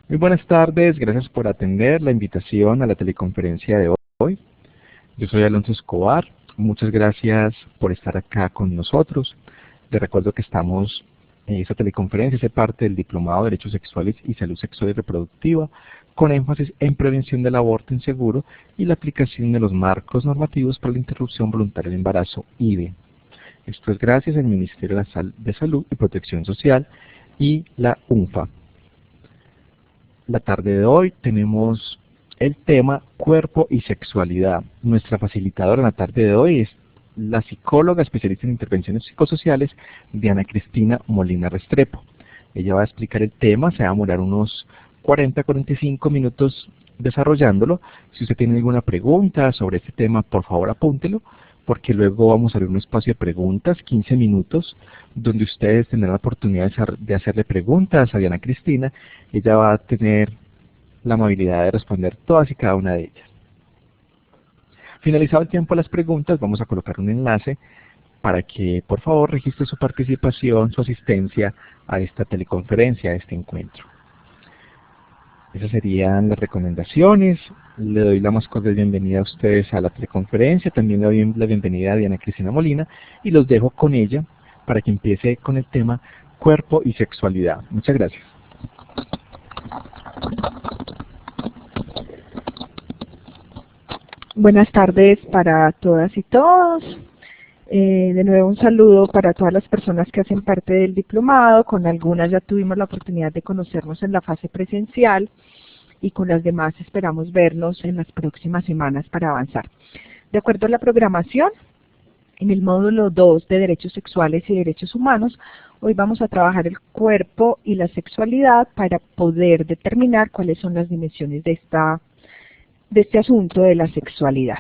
Muy buenas tardes, gracias por atender la invitación a la teleconferencia de hoy. Yo soy Alonso Escobar, muchas gracias por estar acá con nosotros. Les recuerdo que estamos en esta teleconferencia, hace parte del Diplomado de Derechos Sexuales y Salud Sexual y Reproductiva, con énfasis en prevención del aborto inseguro y la aplicación de los marcos normativos para la interrupción voluntaria del embarazo, IVE. Esto es gracias al Ministerio de Salud y Protección Social y la UNFA. La tarde de hoy tenemos el tema cuerpo y sexualidad. Nuestra facilitadora en la tarde de hoy es la psicóloga especialista en intervenciones psicosociales, Diana Cristina Molina Restrepo. Ella va a explicar el tema, se va a demorar unos 40-45 minutos desarrollándolo. Si usted tiene alguna pregunta sobre este tema, por favor apúntelo, porque luego vamos a abrir un espacio de preguntas, 15 minutos, donde ustedes tendrán la oportunidad de hacerle preguntas a Diana Cristina. Ella va a tener la amabilidad de responder todas y cada una de ellas. Finalizado el tiempo de las preguntas, vamos a colocar un enlace para que por favor registre su participación, su asistencia a esta teleconferencia, a este encuentro. Esas serían las recomendaciones. Le doy la más cordial bienvenida a ustedes a la teleconferencia, también le doy la bienvenida a Diana Cristina Molina y los dejo con ella para que empiece con el tema cuerpo y sexualidad. Muchas gracias. Buenas tardes para todas y todos. De nuevo un saludo para todas las personas que hacen parte del diplomado. Con algunas ya tuvimos la oportunidad de conocernos en la fase presencial y con las demás esperamos vernos en las próximas semanas para avanzar. De acuerdo a la programación, en el módulo 2 de Derechos Sexuales y Derechos Humanos, hoy vamos a trabajar el cuerpo y la sexualidad para poder determinar cuáles son las dimensiones de este asunto de la sexualidad.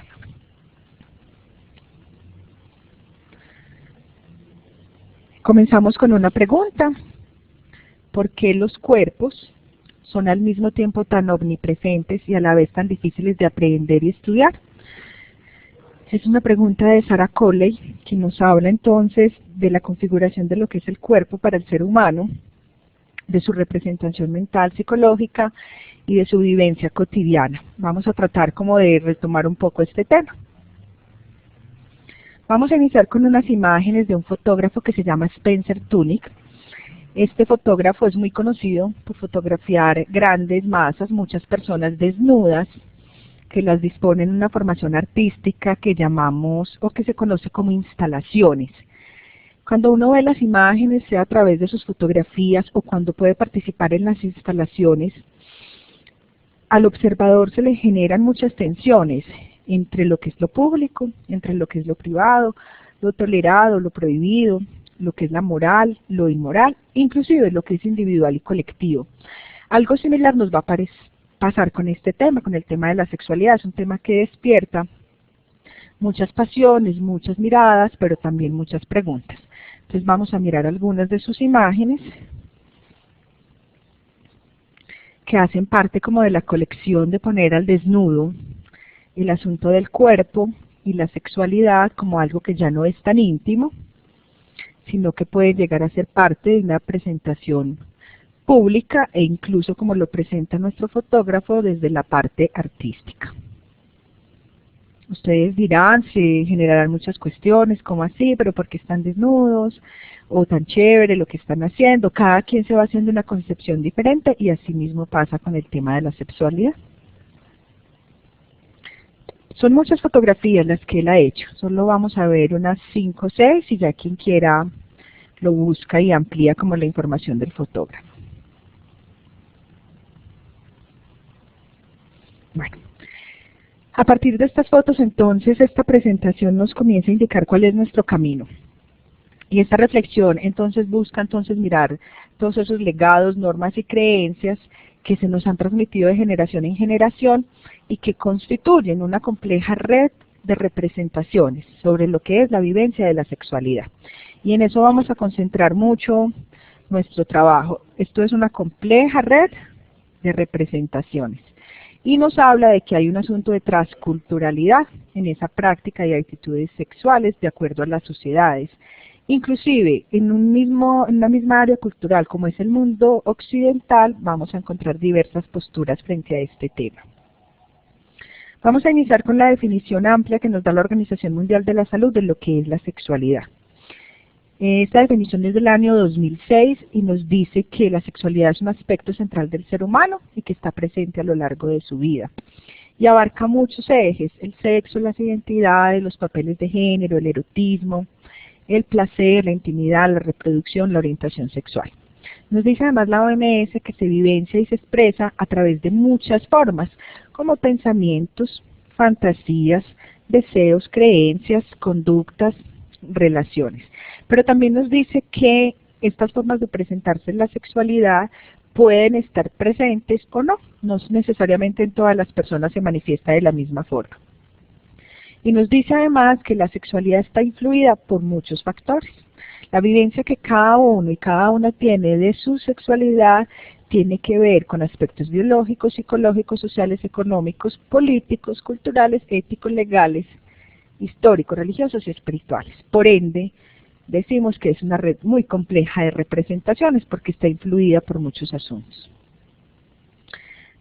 Comenzamos con una pregunta. ¿Por qué los cuerpos son al mismo tiempo tan omnipresentes y a la vez tan difíciles de aprender y estudiar? Es una pregunta de Sarah Coley, que nos habla entonces de la configuración de lo que es el cuerpo para el ser humano, de su representación mental, psicológica y de su vivencia cotidiana. Vamos a tratar como de retomar un poco este tema. Vamos a iniciar con unas imágenes de un fotógrafo que se llama Spencer Tunick. Este fotógrafo es muy conocido por fotografiar grandes masas, muchas personas desnudas, que las disponen en una formación artística que llamamos o que se conoce como instalaciones. Cuando uno ve las imágenes, sea a través de sus fotografías o cuando puede participar en las instalaciones, al observador se le generan muchas tensiones entre lo que es lo público, entre lo que es lo privado, lo tolerado, lo prohibido, lo que es la moral, lo inmoral, inclusive lo que es individual y colectivo. Algo similar nos va a pasar con este tema, con el tema de la sexualidad. Es un tema que despierta muchas pasiones, muchas miradas, pero también muchas preguntas. Entonces vamos a mirar algunas de sus imágenes que hacen parte como de la colección de poner al desnudo el asunto del cuerpo y la sexualidad como algo que ya no es tan íntimo, sino que puede llegar a ser parte de una presentación pública e incluso como lo presenta nuestro fotógrafo desde la parte artística. Ustedes dirán, se generarán muchas cuestiones, ¿cómo así? ¿Pero por qué están desnudos? ¿O tan chévere lo que están haciendo? Cada quien se va haciendo una concepción diferente y así mismo pasa con el tema de la sexualidad. Son muchas fotografías las que él ha hecho, solo vamos a ver unas 5 o 6 y ya quien quiera lo busca y amplía como la información del fotógrafo. Bueno, a partir de estas fotos entonces esta presentación nos comienza a indicar cuál es nuestro camino. Y esta reflexión entonces busca mirar todos esos legados, normas y creencias que se nos han transmitido de generación en generación y que constituyen una compleja red de representaciones sobre lo que es la vivencia de la sexualidad. Y en eso vamos a concentrar mucho nuestro trabajo. Esto es una compleja red de representaciones. Y nos habla de que hay un asunto de transculturalidad en esa práctica y actitudes sexuales de acuerdo a las sociedades. Inclusive, en una misma área cultural como es el mundo occidental, vamos a encontrar diversas posturas frente a este tema. Vamos a iniciar con la definición amplia que nos da la Organización Mundial de la Salud de lo que es la sexualidad. Esta definición es del año 2006 y nos dice que la sexualidad es un aspecto central del ser humano y que está presente a lo largo de su vida. Y abarca muchos ejes: el sexo, las identidades, los papeles de género, el erotismo, el placer, la intimidad, la reproducción, la orientación sexual. Nos dice además la OMS que se vivencia y se expresa a través de muchas formas, como pensamientos, fantasías, deseos, creencias, conductas, relaciones. Pero también nos dice que estas formas de presentarse en la sexualidad pueden estar presentes o no necesariamente en todas las personas se manifiesta de la misma forma. Y nos dice además que la sexualidad está influida por muchos factores. La vivencia que cada uno y cada una tiene de su sexualidad tiene que ver con aspectos biológicos, psicológicos, sociales, económicos, políticos, culturales, éticos, legales, históricos, religiosos y espirituales. Por ende, decimos que es una red muy compleja de representaciones porque está influida por muchos asuntos.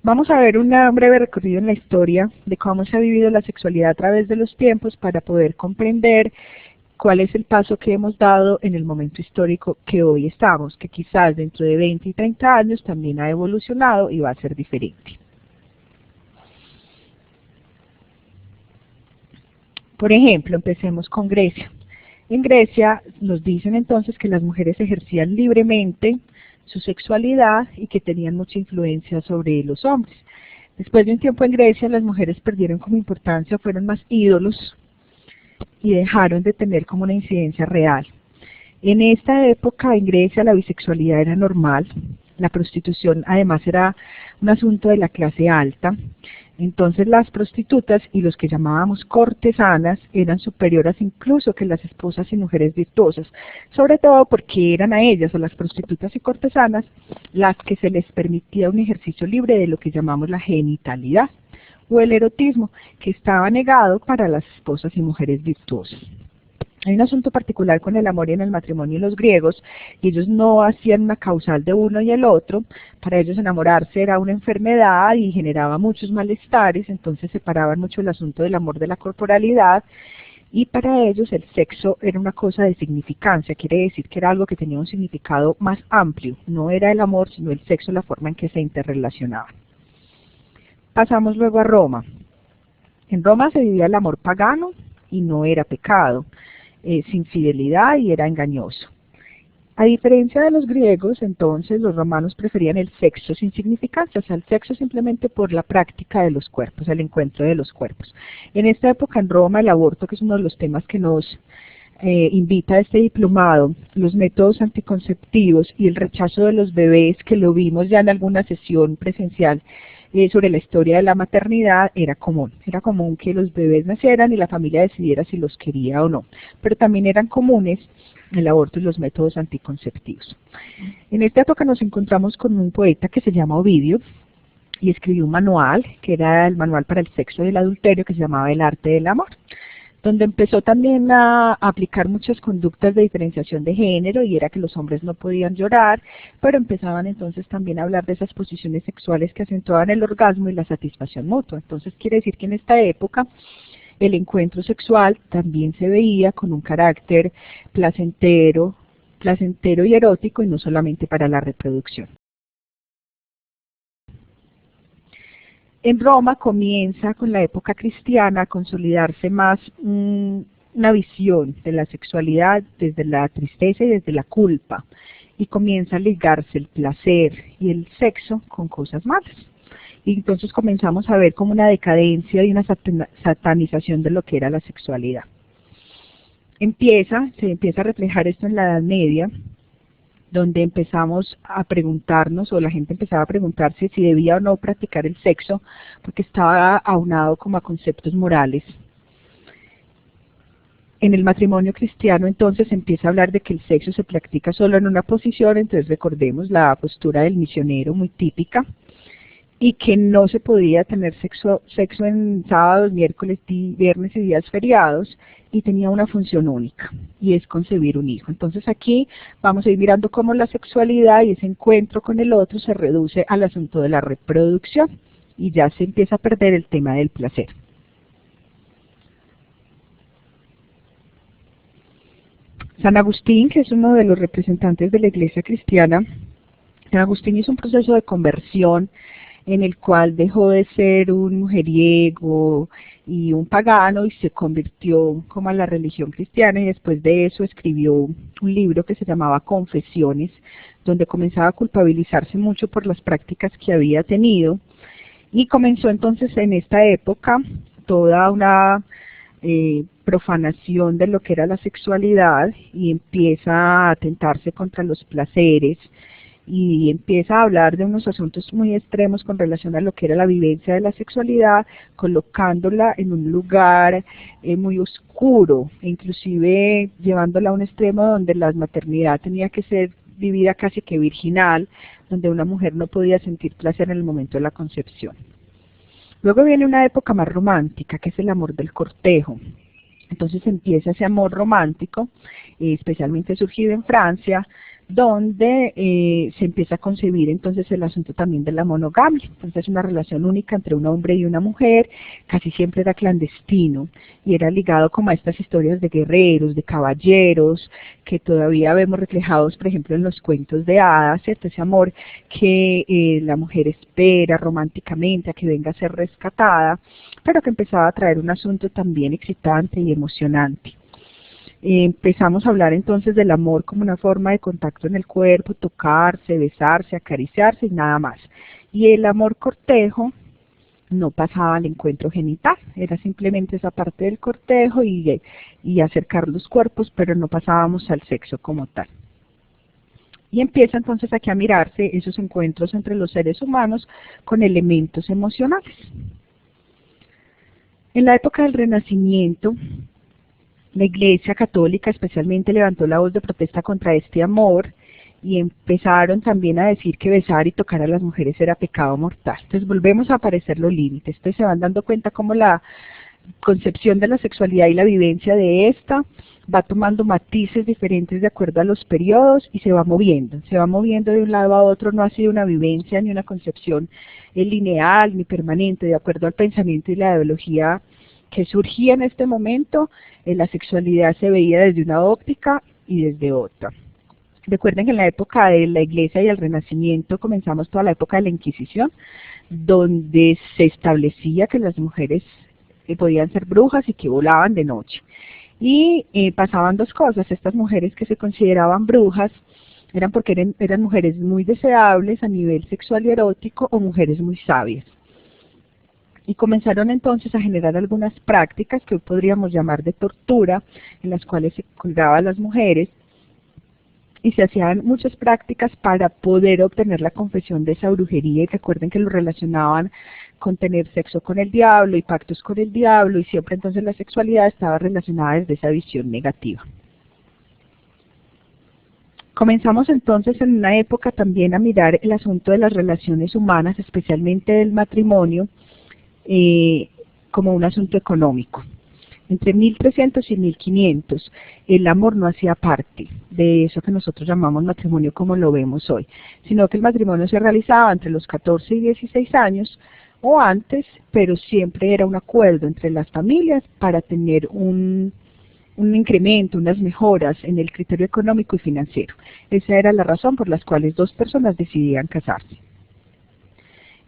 Vamos a ver un breve recorrido en la historia de cómo se ha vivido la sexualidad a través de los tiempos para poder comprender cuál es el paso que hemos dado en el momento histórico que hoy estamos, que quizás dentro de 20 y 30 años también ha evolucionado y va a ser diferente. Por ejemplo, empecemos con Grecia. En Grecia nos dicen entonces que las mujeres ejercían libremente su sexualidad y que tenían mucha influencia sobre los hombres. Después de un tiempo en Grecia, las mujeres perdieron como importancia, fueron más ídolos y dejaron de tener como una incidencia real. En esta época en Grecia la bisexualidad era normal, la prostitución además era un asunto de la clase alta. Entonces las prostitutas y los que llamábamos cortesanas eran superiores incluso que las esposas y mujeres virtuosas, sobre todo porque eran a ellas, a las prostitutas y cortesanas, las que se les permitía un ejercicio libre de lo que llamamos la genitalidad o el erotismo, que estaba negado para las esposas y mujeres virtuosas. Hay un asunto particular con el amor y en el matrimonio en los griegos, y ellos no hacían una causal de uno y el otro. Para ellos enamorarse era una enfermedad y generaba muchos malestares, entonces separaban mucho el asunto del amor de la corporalidad, y para ellos el sexo era una cosa de significancia, quiere decir que era algo que tenía un significado más amplio, no era el amor, sino el sexo, la forma en que se interrelacionaban. Pasamos luego a Roma. En Roma se vivía el amor pagano y no era pecado. Sin fidelidad y era engañoso. A diferencia de los griegos, entonces los romanos preferían el sexo sin significancia, o sea, el sexo simplemente por la práctica de los cuerpos, el encuentro de los cuerpos. En esta época en Roma el aborto, que es uno de los temas que nos invita a este diplomado, los métodos anticonceptivos y el rechazo de los bebés, que lo vimos ya en alguna sesión presencial, sobre la historia de la maternidad, era común que los bebés nacieran y la familia decidiera si los quería o no, pero también eran comunes el aborto y los métodos anticonceptivos. En esta época nos encontramos con un poeta que se llama Ovidio y escribió un manual, que era el manual para el sexo y el adulterio, que se llamaba El arte del amor, donde empezó también a aplicar muchas conductas de diferenciación de género, y era que los hombres no podían llorar, pero empezaban entonces también a hablar de esas posiciones sexuales que acentuaban el orgasmo y la satisfacción mutua. Entonces quiere decir que en esta época el encuentro sexual también se veía con un carácter placentero y erótico, y no solamente para la reproducción. En Roma comienza con la época cristiana a consolidarse más una visión de la sexualidad desde la tristeza y desde la culpa, y comienza a ligarse el placer y el sexo con cosas malas. Y entonces comenzamos a ver como una decadencia y una satanización de lo que era la sexualidad. Se empieza a reflejar esto en la Edad Media, donde empezamos a preguntarnos, o la gente empezaba a preguntarse si debía o no practicar el sexo, porque estaba aunado como a conceptos morales. En el matrimonio cristiano entonces se empieza a hablar de que el sexo se practica solo en una posición, entonces recordemos la postura del misionero muy típica, y que no se podía tener sexo en sábados, miércoles, viernes y días feriados, y tenía una función única, y es concebir un hijo. Entonces aquí vamos a ir mirando cómo la sexualidad y ese encuentro con el otro se reduce al asunto de la reproducción, y ya se empieza a perder el tema del placer. San Agustín, que es uno de los representantes de la Iglesia cristiana, San Agustín hizo un proceso de conversión en el cual dejó de ser un mujeriego y un pagano y se convirtió como a la religión cristiana, y después de eso escribió un libro que se llamaba Confesiones, donde comenzaba a culpabilizarse mucho por las prácticas que había tenido, y comenzó entonces en esta época toda una profanación de lo que era la sexualidad, y empieza a atentarse contra los placeres, y empieza a hablar de unos asuntos muy extremos con relación a lo que era la vivencia de la sexualidad, colocándola en un lugar muy oscuro, e inclusive llevándola a un extremo donde la maternidad tenía que ser vivida casi que virginal, donde una mujer no podía sentir placer en el momento de la concepción. Luego viene una época más romántica, que es el amor del cortejo. Entonces empieza ese amor romántico, especialmente surgido en Francia, donde se empieza a concebir entonces el asunto también de la monogamia. Entonces una relación única entre un hombre y una mujer, casi siempre era clandestino, y era ligado como a estas historias de guerreros, de caballeros, que todavía vemos reflejados, por ejemplo, en los cuentos de hadas, ¿cierto? Ese amor que la mujer espera románticamente a que venga a ser rescatada, pero que empezaba a traer un asunto también excitante y emocionante. Empezamos a hablar entonces del amor como una forma de contacto en el cuerpo, tocarse, besarse, acariciarse y nada más. Y el amor cortejo no pasaba al encuentro genital, era simplemente esa parte del cortejo y acercar los cuerpos, pero no pasábamos al sexo como tal. Y empieza entonces aquí a mirarse esos encuentros entre los seres humanos con elementos emocionales. En la época del Renacimiento, la Iglesia Católica especialmente levantó la voz de protesta contra este amor, y empezaron también a decir que besar y tocar a las mujeres era pecado mortal. Entonces volvemos a aparecer los límites. Entonces se van dando cuenta cómo la concepción de la sexualidad y la vivencia de esta va tomando matices diferentes de acuerdo a los periodos, y se va moviendo de un lado a otro. No ha sido una vivencia ni una concepción lineal ni permanente, de acuerdo al pensamiento y la ideología que surgía en este momento. La sexualidad se veía desde una óptica y desde otra. Recuerden que en la época de la Iglesia y el Renacimiento comenzamos toda la época de la Inquisición, donde se establecía que las mujeres podían ser brujas y que volaban de noche. Y pasaban dos cosas: estas mujeres que se consideraban brujas eran porque eran mujeres muy deseables a nivel sexual y erótico, o mujeres muy sabias. Y comenzaron entonces a generar algunas prácticas que hoy podríamos llamar de tortura, en las cuales se colgaba a las mujeres, y se hacían muchas prácticas para poder obtener la confesión de esa brujería. Y recuerden que lo relacionaban con tener sexo con el diablo y pactos con el diablo, y siempre entonces la sexualidad estaba relacionada desde esa visión negativa. Comenzamos entonces en una época también a mirar el asunto de las relaciones humanas, especialmente del matrimonio, como un asunto económico. Entre 1300 y 1500, el amor no hacía parte de eso que nosotros llamamos matrimonio como lo vemos hoy, sino que el matrimonio se realizaba entre los 14 y 16 años o antes, pero siempre era un acuerdo entre las familias para tener un incremento, unas mejoras en el criterio económico y financiero. Esa era la razón por las cuales dos personas decidían casarse.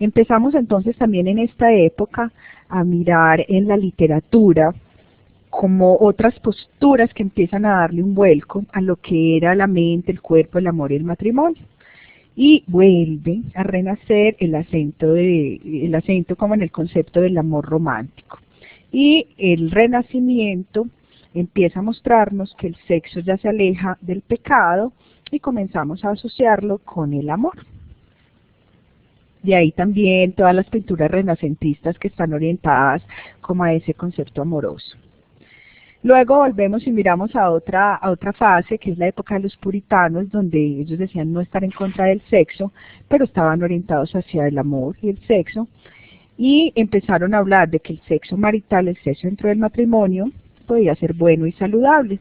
Empezamos entonces también en esta época a mirar en la literatura como otras posturas que empiezan a darle un vuelco a lo que era la mente, el cuerpo, el amor y el matrimonio. Y vuelve a renacer el acento como en el concepto del amor romántico. Y el Renacimiento empieza a mostrarnos que el sexo ya se aleja del pecado, y comenzamos a asociarlo con el amor. De ahí también todas las pinturas renacentistas que están orientadas como a ese concepto amoroso. Luego volvemos y miramos a otra fase, que es la época de los puritanos, donde ellos decían no estar en contra del sexo, pero estaban orientados hacia el amor y el sexo, y empezaron a hablar de que el sexo marital, el sexo dentro del matrimonio, podía ser bueno y saludable.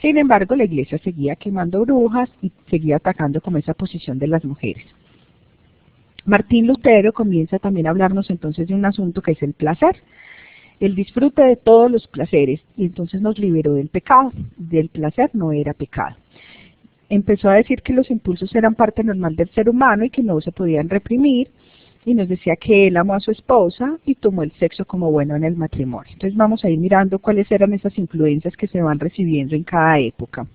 Sin embargo, la Iglesia seguía quemando brujas y seguía atacando como esa posición de las mujeres. Martín Lutero comienza también a hablarnos entonces de un asunto que es el placer, el disfrute de todos los placeres, y entonces nos liberó del pecado, del placer no era pecado. Empezó a decir que los impulsos eran parte normal del ser humano y que no se podían reprimir, y nos decía que él amó a su esposa y tomó el sexo como bueno en el matrimonio. Entonces vamos a ir mirando cuáles eran esas influencias que se van recibiendo en cada época.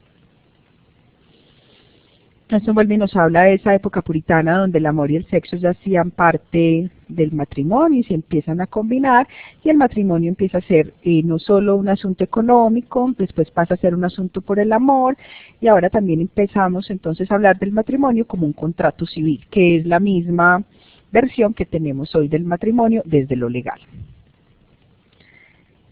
Esto vuelve y nos habla de esa época puritana donde el amor y el sexo ya hacían parte del matrimonio y se empiezan a combinar, y el matrimonio empieza a ser no solo un asunto económico, después pasa a ser un asunto por el amor, y ahora también empezamos entonces a hablar del matrimonio como un contrato civil, que es la misma versión que tenemos hoy del matrimonio desde lo legal.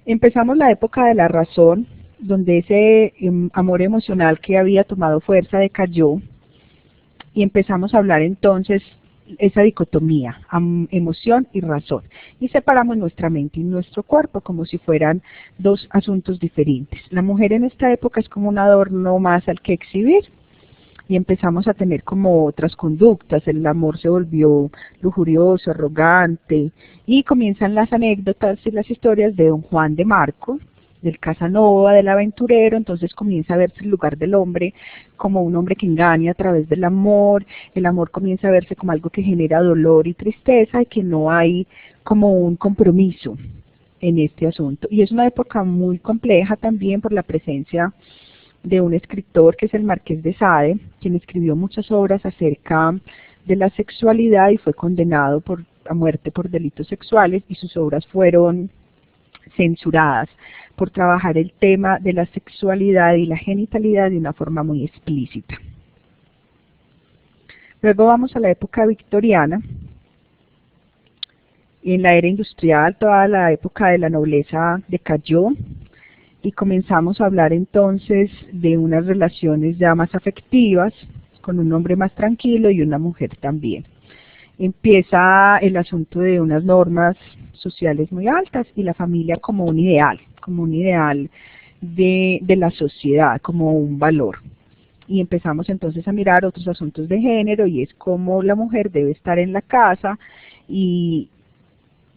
Empezamos la época de la razón, donde ese amor emocional que había tomado fuerza decayó, y empezamos a hablar entonces esa dicotomía, emoción y razón, y separamos nuestra mente y nuestro cuerpo como si fueran dos asuntos diferentes. La mujer en esta época es como un adorno más al que exhibir, y empezamos a tener como otras conductas, el amor se volvió lujurioso, arrogante, y comienzan las anécdotas y las historias de don Juan de Marco, del Casanova, del aventurero. Entonces comienza a verse el lugar del hombre como un hombre que engaña a través del amor, el amor comienza a verse como algo que genera dolor y tristeza y que no hay como un compromiso en este asunto. Y es una época muy compleja también por la presencia de un escritor que es el Marqués de Sade, quien escribió muchas obras acerca de la sexualidad y fue condenado a muerte por delitos sexuales, y sus obras fueron censuradas por trabajar el tema de la sexualidad y la genitalidad de una forma muy explícita. Luego vamos a la época victoriana. En la era industrial toda la época de la nobleza decayó, y comenzamos a hablar entonces de unas relaciones ya más afectivas, con un hombre más tranquilo y una mujer también. Empieza el asunto de unas normas sociales muy altas y la familia como un ideal de la sociedad, como un valor. Y empezamos entonces a mirar otros asuntos de género, y es cómo la mujer debe estar en la casa, y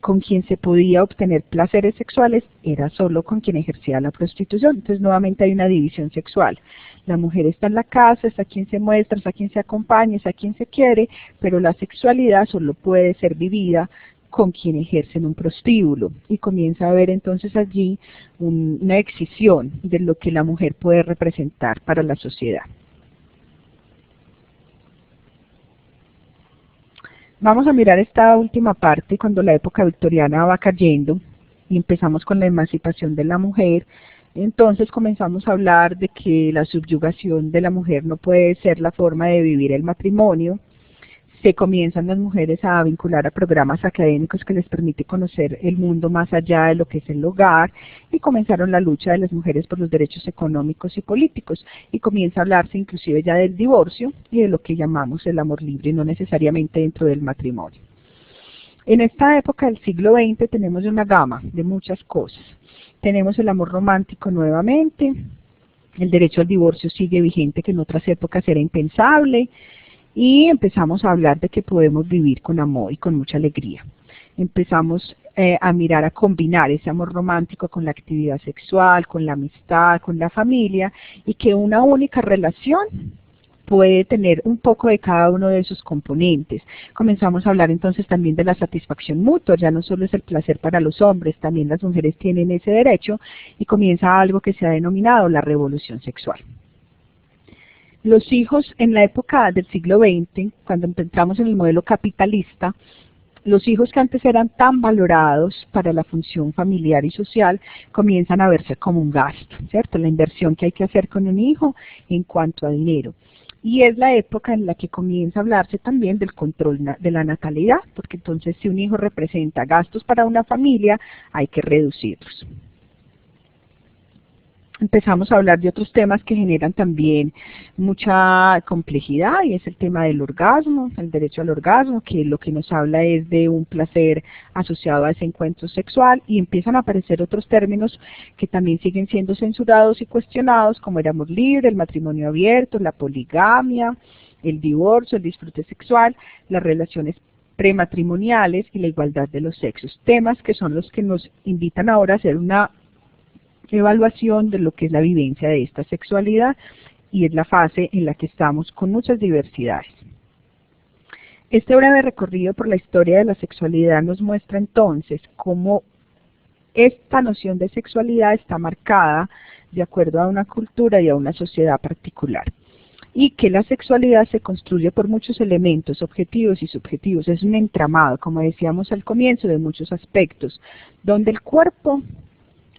con quien se podía obtener placeres sexuales era solo con quien ejercía la prostitución. Entonces nuevamente hay una división sexual. La mujer está en la casa, está quien se muestra, está quien se acompaña, está quien se quiere, pero la sexualidad solo puede ser vivida con quien ejerce en un prostíbulo. Y comienza a haber entonces allí una excisión de lo que la mujer puede representar para la sociedad. Vamos a mirar esta última parte cuando la época victoriana va cayendo y empezamos con la emancipación de la mujer. Entonces comenzamos a hablar de que la subyugación de la mujer no puede ser la forma de vivir el matrimonio. Se comienzan las mujeres a vincular a programas académicos que les permite conocer el mundo más allá de lo que es el hogar, y comenzaron la lucha de las mujeres por los derechos económicos y políticos, y comienza a hablarse inclusive ya del divorcio y de lo que llamamos el amor libre, no necesariamente dentro del matrimonio. En esta época del siglo XX tenemos una gama de muchas cosas. Tenemos el amor romántico nuevamente, el derecho al divorcio sigue vigente, que en otras épocas era impensable, y empezamos a hablar de que podemos vivir con amor y con mucha alegría. Empezamos a mirar, a combinar ese amor romántico con la actividad sexual, con la amistad, con la familia, y que una única relación puede tener un poco de cada uno de esos componentes. Comenzamos a hablar entonces también de la satisfacción mutua, ya no solo es el placer para los hombres, también las mujeres tienen ese derecho, y comienza algo que se ha denominado la revolución sexual. Los hijos en la época del siglo XX, cuando entramos en el modelo capitalista, los hijos que antes eran tan valorados para la función familiar y social, comienzan a verse como un gasto, ¿cierto? La inversión que hay que hacer con un hijo en cuanto a dinero. Y es la época en la que comienza a hablarse también del control de la natalidad, porque entonces si un hijo representa gastos para una familia, hay que reducirlos. empezamos a hablar de otros temas que generan también mucha complejidad, y es el tema del orgasmo, el derecho al orgasmo, que lo que nos habla es de un placer asociado a ese encuentro sexual, y empiezan a aparecer otros términos que también siguen siendo censurados y cuestionados, como el amor libre, el matrimonio abierto, la poligamia, el divorcio, el disfrute sexual, las relaciones prematrimoniales y la igualdad de los sexos, temas que son los que nos invitan ahora a hacer una evaluación de lo que es la vivencia de esta sexualidad, y es la fase en la que estamos con muchas diversidades. Este breve recorrido por la historia de la sexualidad nos muestra entonces cómo esta noción de sexualidad está marcada de acuerdo a una cultura y a una sociedad particular, y que la sexualidad se construye por muchos elementos objetivos y subjetivos. Es un entramado, como decíamos al comienzo, de muchos aspectos, donde el cuerpo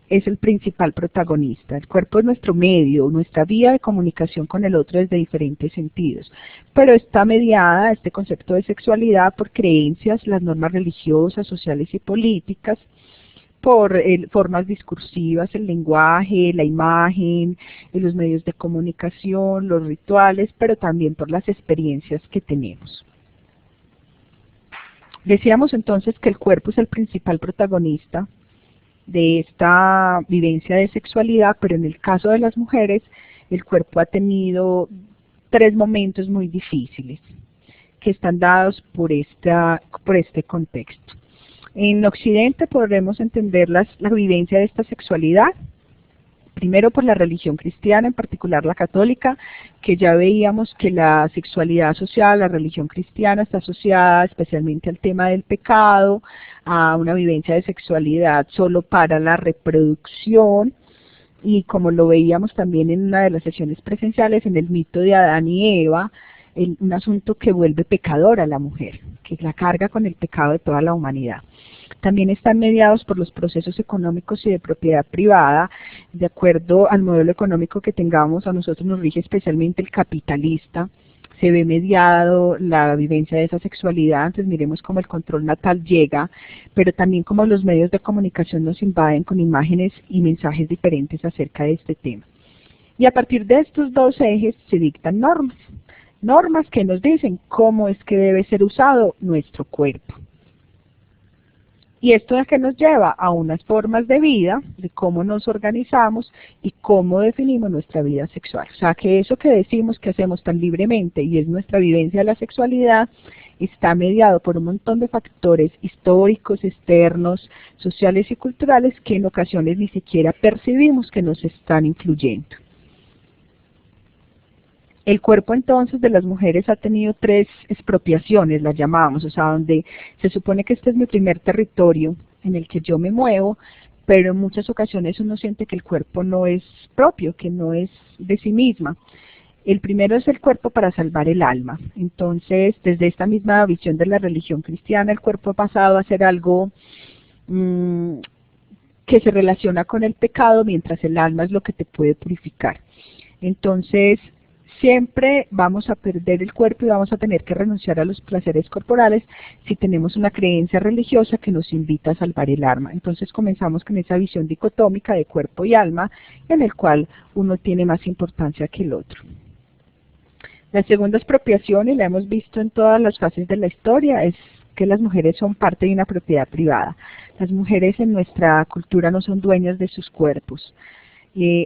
es el principal protagonista. El cuerpo es nuestro medio, nuestra vía de comunicación con el otro desde diferentes sentidos, pero está mediada este concepto de sexualidad por creencias, las normas religiosas, sociales y políticas, por formas discursivas, el lenguaje, la imagen, los medios de comunicación, los rituales, pero también por las experiencias que tenemos. Decíamos entonces que el cuerpo es el principal protagonista de esta vivencia de sexualidad, pero en el caso de las mujeres, el cuerpo ha tenido 3 momentos muy difíciles que están dados por este contexto. En Occidente podremos entender la vivencia de esta sexualidad, primero por la religión cristiana, en particular la católica, que ya veíamos que la sexualidad asociada a la religión cristiana está asociada especialmente al tema del pecado, a una vivencia de sexualidad solo para la reproducción, y como lo veíamos también en una de las sesiones presenciales, en el mito de Adán y Eva, un asunto que vuelve pecadora a la mujer, que la carga con el pecado de toda la humanidad. También están mediados por los procesos económicos y de propiedad privada. De acuerdo al modelo económico que tengamos, a nosotros nos rige especialmente el capitalista. Se ve mediado la vivencia de esa sexualidad. Entonces miremos cómo el control natal llega, pero también cómo los medios de comunicación nos invaden con imágenes y mensajes diferentes acerca de este tema. Y a partir de estos 2 ejes se dictan normas. Normas que nos dicen cómo es que debe ser usado nuestro cuerpo. Y esto es que nos lleva a unas formas de vida, de cómo nos organizamos y cómo definimos nuestra vida sexual. O sea, que eso que decimos que hacemos tan libremente y es nuestra vivencia de la sexualidad, está mediado por un montón de factores históricos, externos, sociales y culturales que en ocasiones ni siquiera percibimos que nos están influyendo. El cuerpo entonces de las mujeres ha tenido 3 expropiaciones, las llamábamos, o sea, donde se supone que este es mi primer territorio en el que yo me muevo, pero en muchas ocasiones uno siente que el cuerpo no es propio, que no es de sí misma. El primero es el cuerpo para salvar el alma. Entonces, desde esta misma visión de la religión cristiana, el cuerpo ha pasado a ser algo que se relaciona con el pecado, mientras el alma es lo que te puede purificar. Entonces, siempre vamos a perder el cuerpo y vamos a tener que renunciar a los placeres corporales si tenemos una creencia religiosa que nos invita a salvar el alma. Entonces comenzamos con esa visión dicotómica de cuerpo y alma, en el cual uno tiene más importancia que el otro. La segunda expropiación, y la hemos visto en todas las fases de la historia, es que las mujeres son parte de una propiedad privada. Las mujeres en nuestra cultura no son dueñas de sus cuerpos.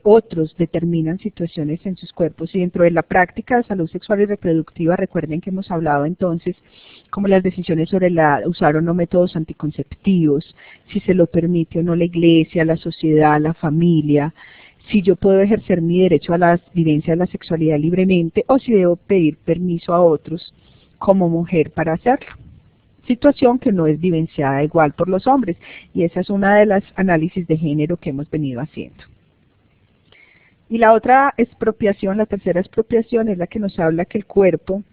Otros determinan situaciones en sus cuerpos, y dentro de la práctica de salud sexual y reproductiva, recuerden que hemos hablado entonces como las decisiones sobre usar o no métodos anticonceptivos, si se lo permite o no la iglesia, la sociedad, la familia, si yo puedo ejercer mi derecho a la vivencia de la sexualidad libremente o si debo pedir permiso a otros como mujer para hacerlo. Situación que no es vivenciada igual por los hombres, y esa es una de las análisis de género que hemos venido haciendo. Y la otra expropiación, la tercera expropiación, es la que nos habla que el cuerpo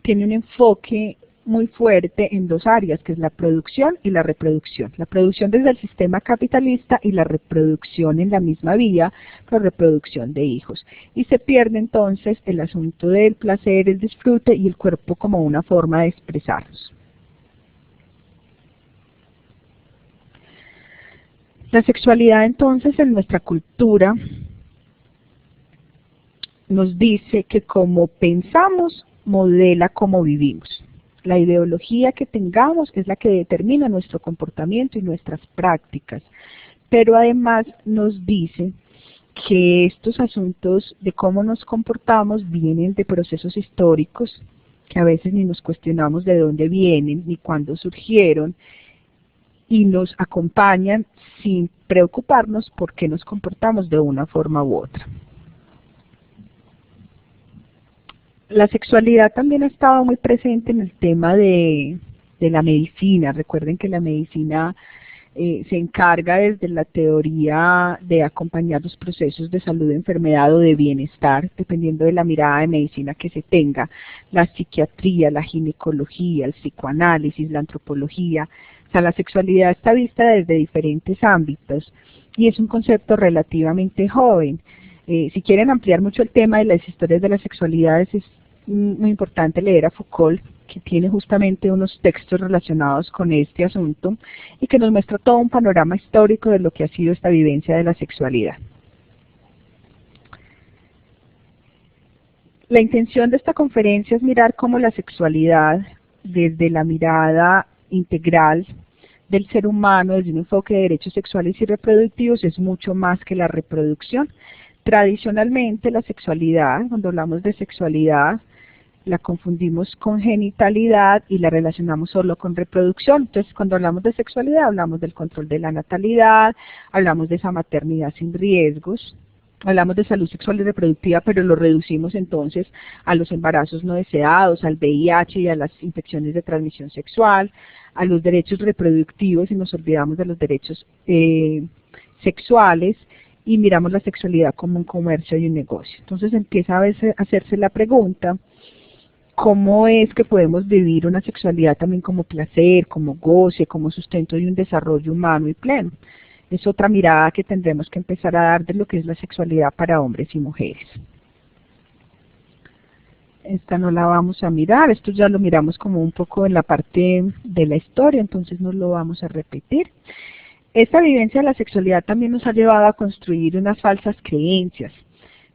tiene un enfoque muy fuerte en 2 áreas, que es la producción y la reproducción. La producción desde el sistema capitalista y la reproducción en la misma vía, la reproducción de hijos. Y se pierde entonces el asunto del placer, el disfrute y el cuerpo como una forma de expresarnos. La sexualidad entonces en nuestra cultura nos dice que como pensamos, modela cómo vivimos. La ideología que tengamos es la que determina nuestro comportamiento y nuestras prácticas, pero además nos dice que estos asuntos de cómo nos comportamos vienen de procesos históricos, que a veces ni nos cuestionamos de dónde vienen ni cuándo surgieron, y nos acompañan sin preocuparnos por qué nos comportamos de una forma u otra. La sexualidad también ha estado muy presente en el tema de la medicina. Recuerden que la medicina se encarga desde la teoría de acompañar los procesos de salud, de enfermedad o de bienestar, dependiendo de la mirada de medicina que se tenga. La psiquiatría, la ginecología, el psicoanálisis, la antropología. O sea, la sexualidad está vista desde diferentes ámbitos y es un concepto relativamente joven. Si quieren ampliar mucho el tema de las historias de las sexualidades, es muy importante leer a Foucault, que tiene justamente unos textos relacionados con este asunto y que nos muestra todo un panorama histórico de lo que ha sido esta vivencia de la sexualidad. La intención de esta conferencia es mirar cómo la sexualidad, desde la mirada integral del ser humano, desde un enfoque de derechos sexuales y reproductivos, es mucho más que la reproducción. Tradicionalmente la sexualidad, cuando hablamos de sexualidad, la confundimos con genitalidad y la relacionamos solo con reproducción. Entonces, cuando hablamos de sexualidad, hablamos del control de la natalidad, hablamos de esa maternidad sin riesgos, hablamos de salud sexual y reproductiva, pero lo reducimos entonces a los embarazos no deseados, al VIH y a las infecciones de transmisión sexual, a los derechos reproductivos y nos olvidamos de los derechos sexuales, y miramos la sexualidad como un comercio y un negocio. Entonces empieza a hacerse la pregunta, ¿cómo es que podemos vivir una sexualidad también como placer, como goce, como sustento de un desarrollo humano y pleno? Es otra mirada que tendremos que empezar a dar de lo que es la sexualidad para hombres y mujeres. Esta no la vamos a mirar, esto ya lo miramos como un poco en la parte de la historia, entonces no lo vamos a repetir. Esta vivencia de la sexualidad también nos ha llevado a construir unas falsas creencias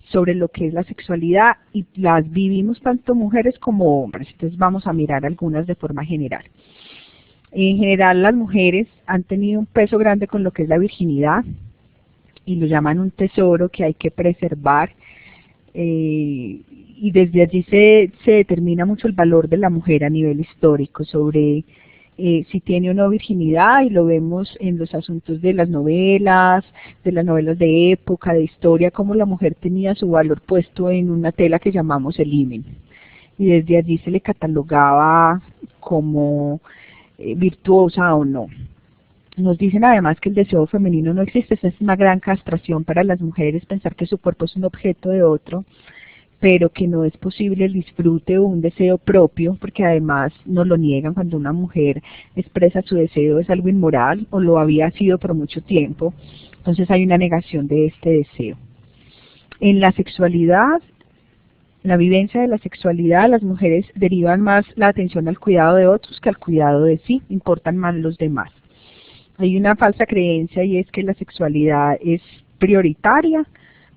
sobre lo que es la sexualidad y las vivimos tanto mujeres como hombres. Entonces vamos a mirar algunas de forma general. En general las mujeres han tenido un peso grande con lo que es la virginidad y lo llaman un tesoro que hay que preservar, y desde allí se determina mucho el valor de la mujer a nivel histórico sobre si tiene o no virginidad, y lo vemos en los asuntos de las novelas de época, de historia, cómo la mujer tenía su valor puesto en una tela que llamamos el himen, y desde allí se le catalogaba como virtuosa o no. Nos dicen además que el deseo femenino no existe. Esa es una gran castración para las mujeres, pensar que su cuerpo es un objeto de otro, pero que no es posible el disfrute o un deseo propio, porque además nos lo niegan. Cuando una mujer expresa su deseo es algo inmoral, o lo había sido por mucho tiempo, entonces hay una negación de este deseo. En la sexualidad, la vivencia de la sexualidad, las mujeres derivan más la atención al cuidado de otros que al cuidado de sí, importan más los demás. Hay una falsa creencia y es que la sexualidad es prioritaria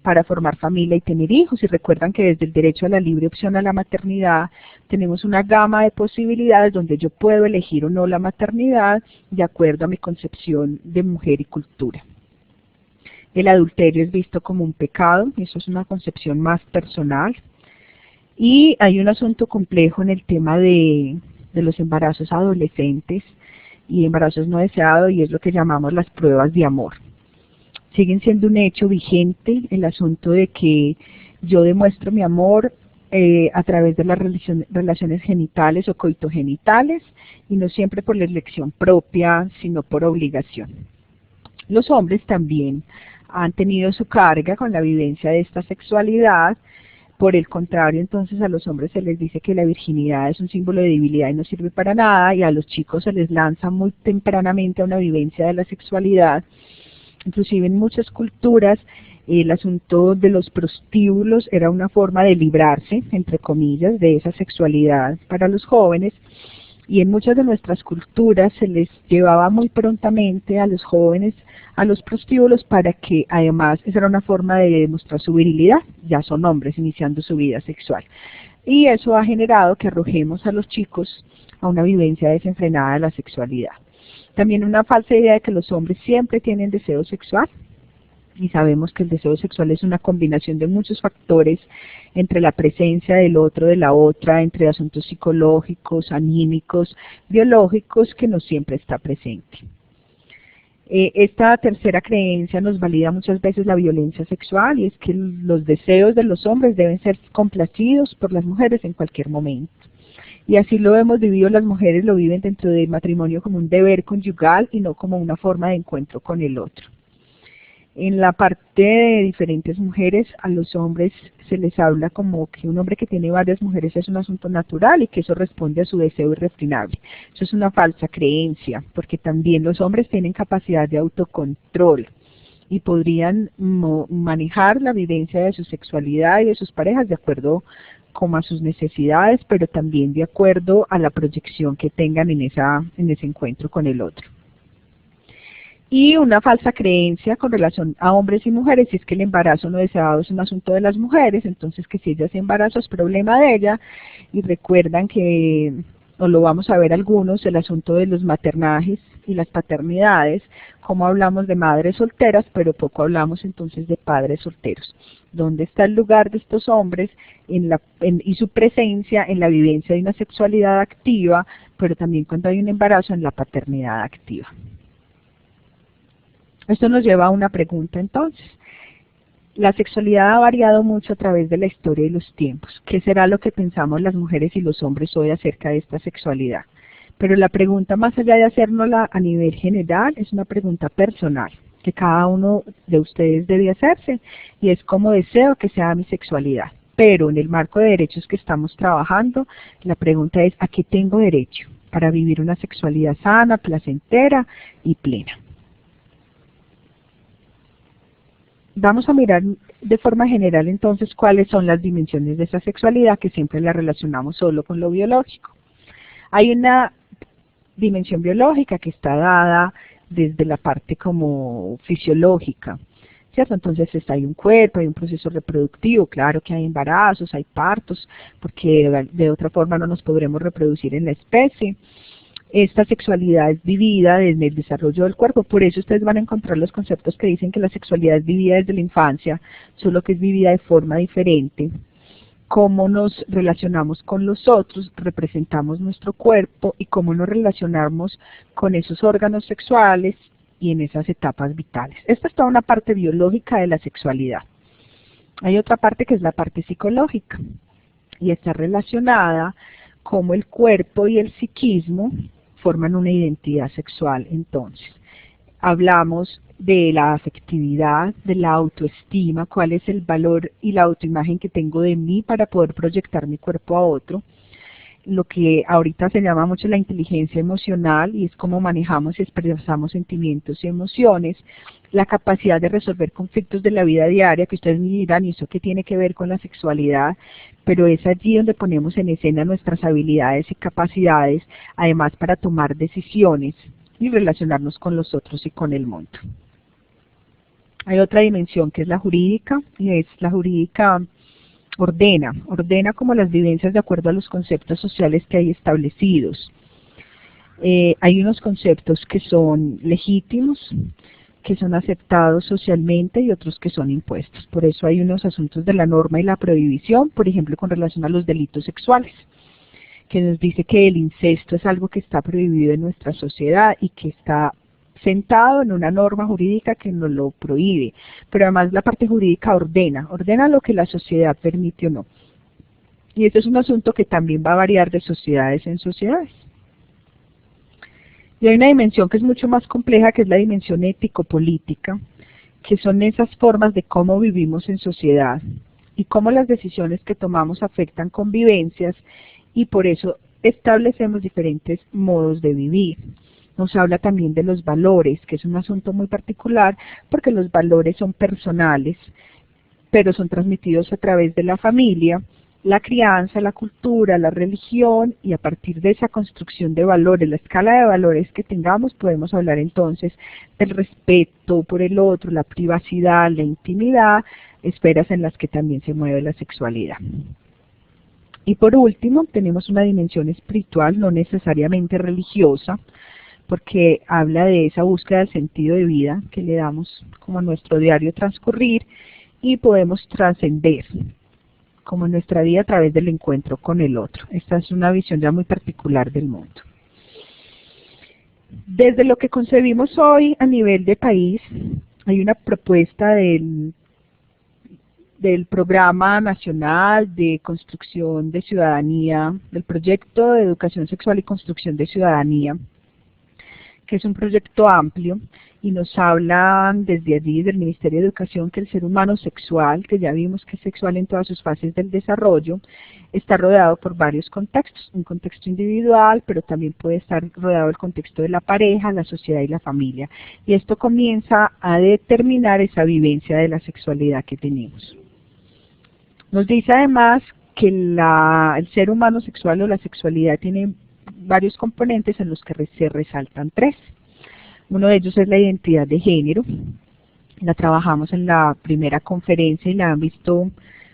para formar familia y tener hijos, y recuerdan que desde el derecho a la libre opción a la maternidad tenemos una gama de posibilidades donde yo puedo elegir o no la maternidad de acuerdo a mi concepción de mujer y cultura. El adulterio es visto como un pecado, y eso es una concepción más personal, y hay un asunto complejo en el tema de los embarazos adolescentes y embarazos no deseados, y es lo que llamamos las pruebas de amor. Siguen siendo un hecho vigente el asunto de que yo demuestro mi amor a través de las relaciones genitales o coitogenitales, y no siempre por la elección propia, sino por obligación. Los hombres también han tenido su carga con la vivencia de esta sexualidad. Por el contrario, entonces a los hombres se les dice que la virginidad es un símbolo de debilidad y no sirve para nada, y a los chicos se les lanza muy tempranamente a una vivencia de la sexualidad. Inclusive en muchas culturas el asunto de los prostíbulos era una forma de librarse, entre comillas, de esa sexualidad para los jóvenes, Y en muchas de nuestras culturas se les llevaba muy prontamente a los jóvenes a los prostíbulos para que además esa era una forma de demostrar su virilidad, ya son hombres iniciando su vida sexual. Y eso ha generado que arrojemos a los chicos a una vivencia desenfrenada de la sexualidad. También una falsa idea de que los hombres siempre tienen deseo sexual, y sabemos que el deseo sexual es una combinación de muchos factores entre la presencia del otro, de la otra, entre asuntos psicológicos, anímicos, biológicos, que no siempre está presente. Esta tercera creencia nos valida muchas veces la violencia sexual, y es que los deseos de los hombres deben ser complacidos por las mujeres en cualquier momento. Y así lo hemos vivido, las mujeres lo viven dentro del matrimonio como un deber conyugal y no como una forma de encuentro con el otro. En la parte de diferentes mujeres, a los hombres se les habla como que un hombre que tiene varias mujeres es un asunto natural y que eso responde a su deseo irrefrenable. Eso es una falsa creencia, porque también los hombres tienen capacidad de autocontrol y podrían manejar la vivencia de su sexualidad y de sus parejas de acuerdo como a sus necesidades, pero también de acuerdo a la proyección que tengan en ese encuentro con el otro. Y una falsa creencia con relación a hombres y mujeres, si es que el embarazo no deseado es un asunto de las mujeres, entonces que si ella se embaraza es problema de ella, y recuerdan que, o lo vamos a ver algunos, el asunto de los maternajes y las paternidades, como hablamos de madres solteras, pero poco hablamos entonces de padres solteros. ¿Dónde está el lugar de estos hombres y su presencia en la vivencia de una sexualidad activa, pero también cuando hay un embarazo en la paternidad activa? Esto nos lleva a una pregunta entonces. La sexualidad ha variado mucho a través de la historia y los tiempos. ¿Qué será lo que pensamos las mujeres y los hombres hoy acerca de esta sexualidad? Pero la pregunta, más allá de hacérnosla a nivel general, es una pregunta personal que cada uno de ustedes debe hacerse, y es cómo deseo que sea mi sexualidad. Pero en el marco de derechos que estamos trabajando, la pregunta es ¿a qué tengo derecho para vivir una sexualidad sana, placentera y plena? Vamos a mirar de forma general entonces cuáles son las dimensiones de esa sexualidad, que siempre la relacionamos solo con lo biológico. Hay una dimensión biológica que está dada desde la parte como fisiológica, ¿cierto? Entonces hay un cuerpo, hay un proceso reproductivo, claro que hay embarazos, hay partos, porque de otra forma no nos podremos reproducir en la especie. Esta sexualidad es vivida desde el desarrollo del cuerpo, por eso ustedes van a encontrar los conceptos que dicen que la sexualidad es vivida desde la infancia, solo que es vivida de forma diferente. Cómo nos relacionamos con los otros, representamos nuestro cuerpo, y cómo nos relacionamos con esos órganos sexuales y en esas etapas vitales. Esta es toda una parte biológica de la sexualidad. Hay otra parte que es la parte psicológica, y está relacionada cómo el cuerpo y el psiquismo forman una identidad sexual. Entonces, hablamos de la afectividad, de la autoestima, cuál es el valor y la autoimagen que tengo de mí para poder proyectar mi cuerpo a otro. Lo que ahorita se llama mucho la inteligencia emocional, y es cómo manejamos y expresamos sentimientos y emociones, la capacidad de resolver conflictos de la vida diaria, que ustedes me dirán, ¿y eso qué tiene que ver con la sexualidad? Pero es allí donde ponemos en escena nuestras habilidades y capacidades, además para tomar decisiones y relacionarnos con los otros y con el mundo. Hay otra dimensión que es la jurídica, y es la jurídica ordena como las vivencias de acuerdo a los conceptos sociales que hay establecidos. Hay unos conceptos que son legítimos, que son aceptados socialmente, y otros que son impuestos. Por eso hay unos asuntos de la norma y la prohibición, por ejemplo, con relación a los delitos sexuales, que nos dice que el incesto es algo que está prohibido en nuestra sociedad y que está sentado en una norma jurídica que nos lo prohíbe, pero además la parte jurídica ordena lo que la sociedad permite o no. Y este es un asunto que también va a variar de sociedades en sociedades. Y hay una dimensión que es mucho más compleja, que es la dimensión ético-política, que son esas formas de cómo vivimos en sociedad y cómo las decisiones que tomamos afectan convivencias, y por eso establecemos diferentes modos de vivir. Nos habla también de los valores, que es un asunto muy particular, porque los valores son personales, pero son transmitidos a través de la familia, la crianza, la cultura, la religión, y a partir de esa construcción de valores, la escala de valores que tengamos, podemos hablar entonces del respeto por el otro, la privacidad, la intimidad, esferas en las que también se mueve la sexualidad. Y por último, tenemos una dimensión espiritual, no necesariamente religiosa, porque habla de esa búsqueda del sentido de vida que le damos como a nuestro diario transcurrir, y podemos trascender como en nuestra vida a través del encuentro con el otro. Esta es una visión ya muy particular del mundo. Desde lo que concebimos hoy a nivel de país, hay una propuesta del Programa Nacional de Construcción de Ciudadanía, del Proyecto de Educación Sexual y Construcción de Ciudadanía, que es un proyecto amplio, y nos hablan desde allí, del Ministerio de Educación, que el ser humano sexual, que ya vimos que es sexual en todas sus fases del desarrollo, está rodeado por varios contextos, un contexto individual, pero también puede estar rodeado del contexto de la pareja, la sociedad y la familia, y esto comienza a determinar esa vivencia de la sexualidad que tenemos. Nos dice además que el ser humano sexual o la sexualidad tiene varios componentes en los que se resaltan tres. Uno de ellos es la identidad de género. La trabajamos en la primera conferencia y la han visto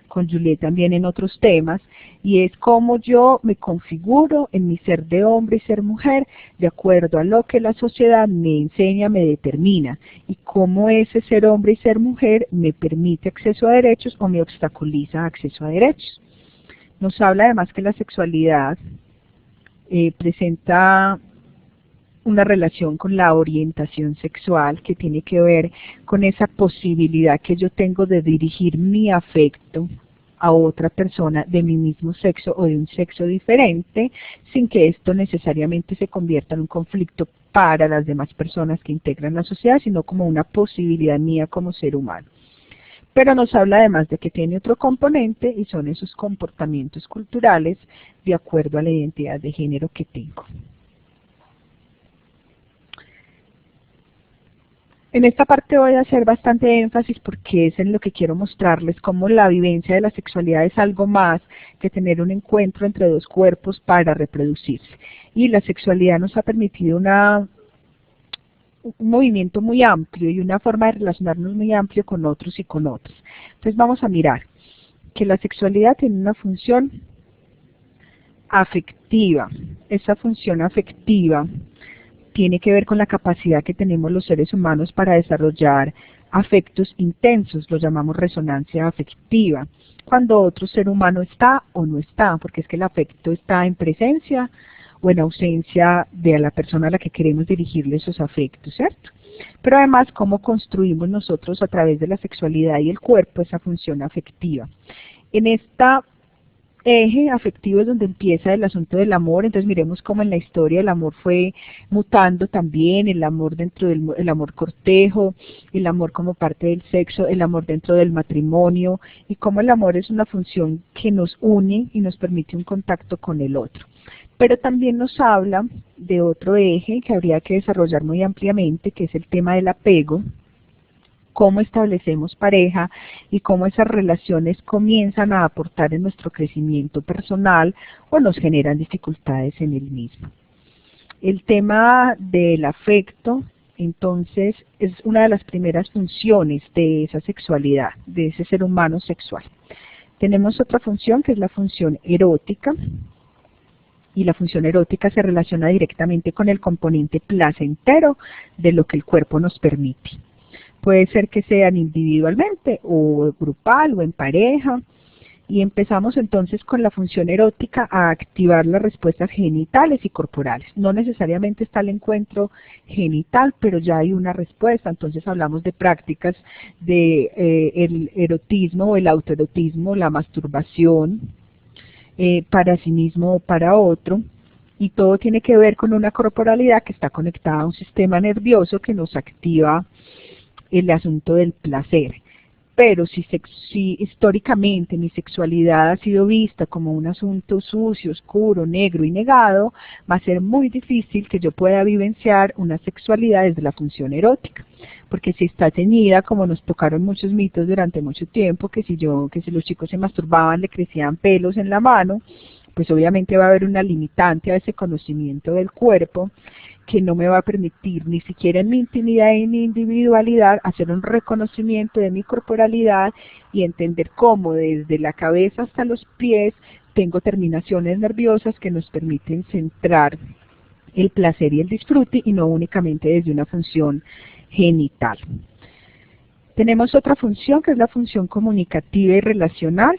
con Juliet también en otros temas, y es cómo yo me configuro en mi ser de hombre y ser mujer de acuerdo a lo que la sociedad me enseña, me determina, y cómo ese ser hombre y ser mujer me permite acceso a derechos o me obstaculiza acceso a derechos. Nos habla además que la sexualidad presenta una relación con la orientación sexual, que tiene que ver con esa posibilidad que yo tengo de dirigir mi afecto a otra persona de mi mismo sexo o de un sexo diferente, sin que esto necesariamente se convierta en un conflicto para las demás personas que integran la sociedad, sino como una posibilidad mía como ser humano. Pero nos habla además de que tiene otro componente, y son esos comportamientos culturales de acuerdo a la identidad de género que tengo. En esta parte voy a hacer bastante énfasis porque es en lo que quiero mostrarles cómo la vivencia de la sexualidad es algo más que tener un encuentro entre dos cuerpos para reproducirse. Y la sexualidad nos ha permitido un movimiento muy amplio y una forma de relacionarnos muy amplio con otros y con otras. Entonces vamos a mirar que la sexualidad tiene una función afectiva. Esa función afectiva tiene que ver con la capacidad que tenemos los seres humanos para desarrollar afectos intensos, lo llamamos resonancia afectiva, cuando otro ser humano está o no está, porque es que el afecto está en presencia o en ausencia de la persona a la que queremos dirigirle esos afectos, ¿cierto? Pero además, cómo construimos nosotros a través de la sexualidad y el cuerpo esa función afectiva. En esta eje afectivo es donde empieza el asunto del amor. Entonces miremos cómo en la historia el amor fue mutando también, el amor dentro del amor cortejo, el amor como parte del sexo, el amor dentro del matrimonio, y cómo el amor es una función que nos une y nos permite un contacto con el otro. Pero también nos habla de otro eje que habría que desarrollar muy ampliamente, que es el tema del apego, cómo establecemos pareja y cómo esas relaciones comienzan a aportar en nuestro crecimiento personal o nos generan dificultades en el mismo. El tema del afecto, entonces, es una de las primeras funciones de esa sexualidad, de ese ser humano sexual. Tenemos otra función que es la función erótica, y la función erótica se relaciona directamente con el componente placentero de lo que el cuerpo nos permite. Puede ser que sean individualmente o grupal o en pareja, y empezamos entonces con la función erótica a activar las respuestas genitales y corporales. No necesariamente está el encuentro genital, pero ya hay una respuesta. Entonces hablamos de prácticas de el erotismo o el autoerotismo, la masturbación para sí mismo o para otro, y todo tiene que ver con una corporalidad que está conectada a un sistema nervioso que nos activa el asunto del placer. Pero si históricamente mi sexualidad ha sido vista como un asunto sucio, oscuro, negro y negado, va a ser muy difícil que yo pueda vivenciar una sexualidad desde la función erótica. Porque si está teñida, como nos tocaron muchos mitos durante mucho tiempo, que si los chicos se masturbaban le crecían pelos en la mano, pues obviamente va a haber una limitante a ese conocimiento del cuerpo, que no me va a permitir ni siquiera en mi intimidad y en mi individualidad hacer un reconocimiento de mi corporalidad y entender cómo desde la cabeza hasta los pies tengo terminaciones nerviosas que nos permiten centrar el placer y el disfrute y no únicamente desde una función genital. Tenemos otra función que es la función comunicativa y relacional.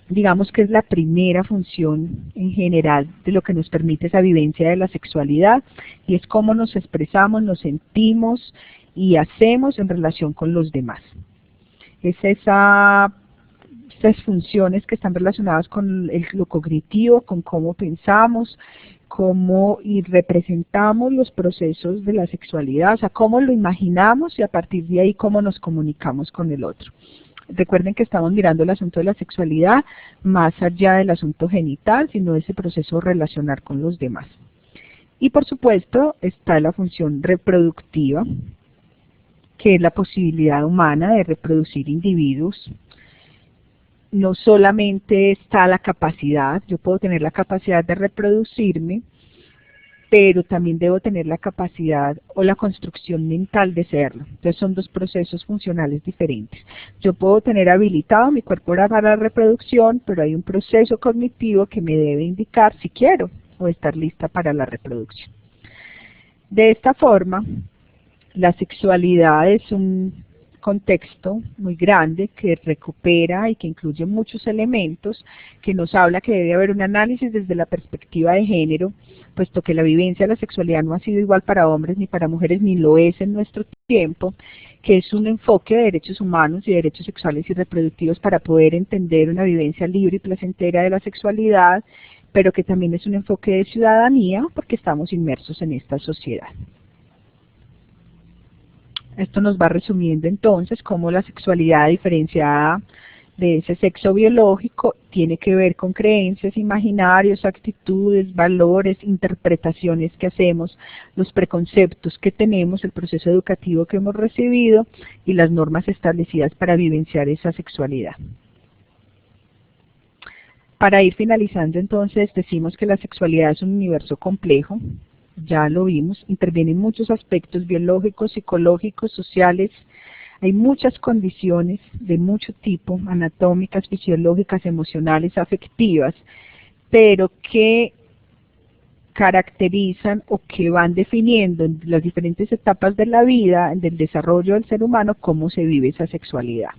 Digamos que es la primera función en general de lo que nos permite esa vivencia de la sexualidad, y es cómo nos expresamos, nos sentimos y hacemos en relación con los demás. Es esas funciones que están relacionadas con lo cognitivo, con cómo pensamos, cómo representamos los procesos de la sexualidad, o sea, cómo lo imaginamos y a partir de ahí cómo nos comunicamos con el otro. Recuerden que estamos mirando el asunto de la sexualidad más allá del asunto genital, sino ese proceso relacional con los demás. Y por supuesto está la función reproductiva, que es la posibilidad humana de reproducir individuos. No solamente está la capacidad, yo puedo tener la capacidad de reproducirme, pero también debo tener la capacidad o la construcción mental de serlo. Entonces son dos procesos funcionales diferentes. Yo puedo tener habilitado mi cuerpo para la reproducción, pero hay un proceso cognitivo que me debe indicar si quiero o estar lista para la reproducción. De esta forma, la sexualidad es un contexto muy grande que recupera y que incluye muchos elementos, que nos habla que debe haber un análisis desde la perspectiva de género, puesto que la vivencia de la sexualidad no ha sido igual para hombres ni para mujeres, ni lo es en nuestro tiempo, que es un enfoque de derechos humanos y derechos sexuales y reproductivos para poder entender una vivencia libre y placentera de la sexualidad, pero que también es un enfoque de ciudadanía porque estamos inmersos en esta sociedad. Esto nos va resumiendo entonces cómo la sexualidad diferenciada de ese sexo biológico tiene que ver con creencias, imaginarios, actitudes, valores, interpretaciones que hacemos, los preconceptos que tenemos, el proceso educativo que hemos recibido y las normas establecidas para vivenciar esa sexualidad. Para ir finalizando entonces, decimos que la sexualidad es un universo complejo. Ya lo vimos, intervienen muchos aspectos biológicos, psicológicos, sociales, hay muchas condiciones de mucho tipo, anatómicas, fisiológicas, emocionales, afectivas, pero que caracterizan o que van definiendo en las diferentes etapas de la vida, del desarrollo del ser humano, cómo se vive esa sexualidad.